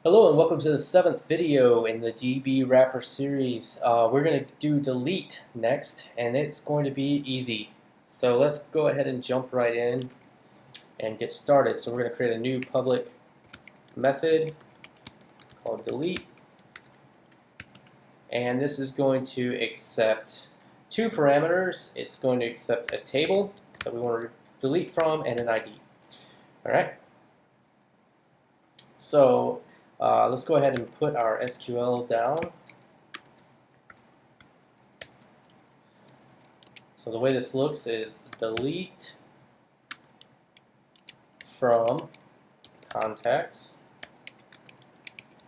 Hello and welcome to the 7th video in the DB Wrapper series. We're going to do delete next, and it's going to be easy. So let's go ahead and jump right in and get started. So we're going to create a new public method called delete, and this is going to accept two parameters. It's going to accept a table that we want to delete from and an ID. Alright, so let's go ahead and put our SQL down. So the way this looks is delete from contacts,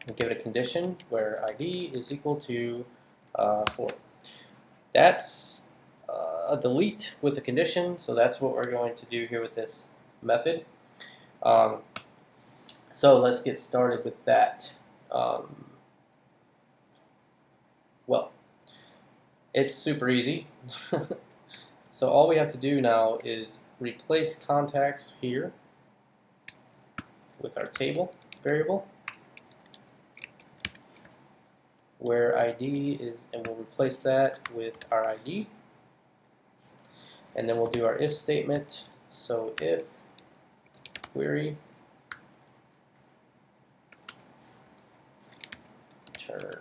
and give it a condition where ID is equal to 4. That's a delete with a condition, so that's what we're going to do here with this method. So let's get started with that. Well, it's super easy. So all we have to do now is replace contacts here with our table variable, where ID is, and we'll replace that with our ID. And then we'll do our if statement. So if query return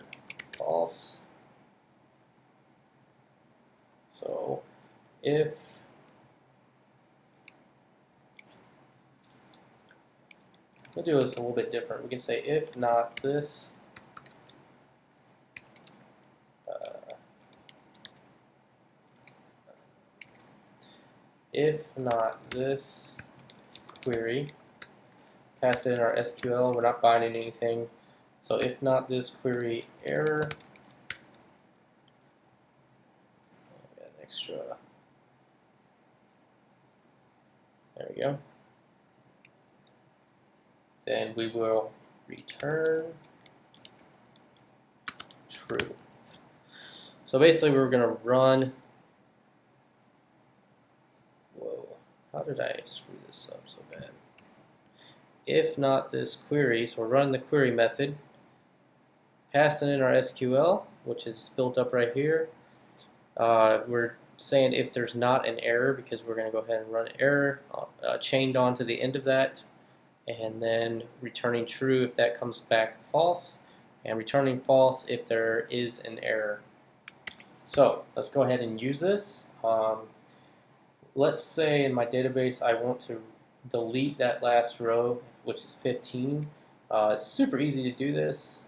false. So if we'll do this a little bit different. We can say if not this, if not this query, pass it in our SQL. We're not binding anything. So if not this query error, extra. There we go. Then we will return true. So basically we're going to run. Whoa, how did I screw this up so bad? If not this query, so we're running the query method, passing in our SQL, which is built up right here. We're saying if there's not an error, because we're going to go ahead and run an error chained on to the end of that, and then returning true if that comes back false, and returning false if there is an error. So let's go ahead and use this. Let's say in my database I want to delete that last row, which is 15. It's super easy to do this.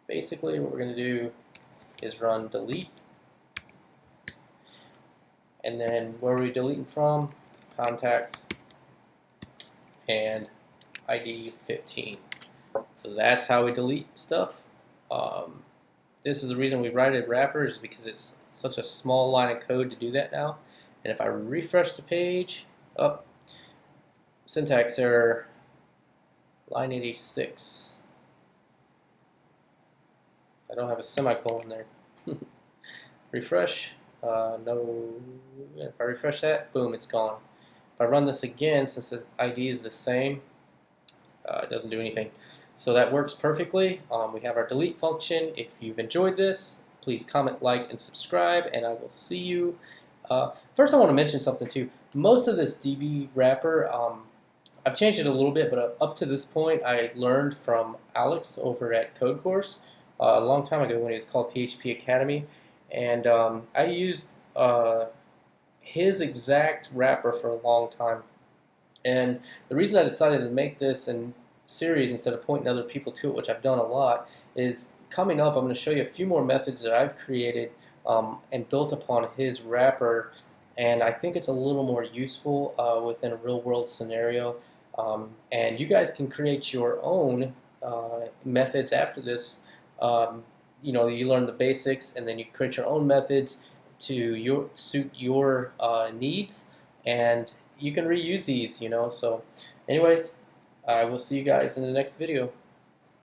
Basically what we're going to do is run delete, and then where are we deleting from? Contacts and ID 15. So that's how we delete stuff. This is the reason we write it wrappers, because it's such a small line of code to do that now. And if I refresh the page, syntax error, line 86. I don't have a semicolon there. Refresh. No. If I refresh that, boom, it's gone. If I run this again, since the ID is the same, it doesn't do anything. So that works perfectly. We have our delete function. If you've enjoyed this, please comment, like, and subscribe, and I will see you. First, I want to mention something too. Most of this DB wrapper, I've changed it a little bit, but up to this point, I learned from Alex over at Code Course a long time ago when it was called PHP Academy, and I used his exact wrapper for a long time. And the reason I decided to make this in series instead of pointing other people to it, which I've done a lot, is coming up I'm going to show you a few more methods that I've created and built upon his wrapper, and I think it's a little more useful within a real-world scenario. And you guys can create your own methods after this. You know, you learn the basics, and then you create your own methods to suit your needs, and you can reuse these, you know. So anyways, I will see you guys in the next video.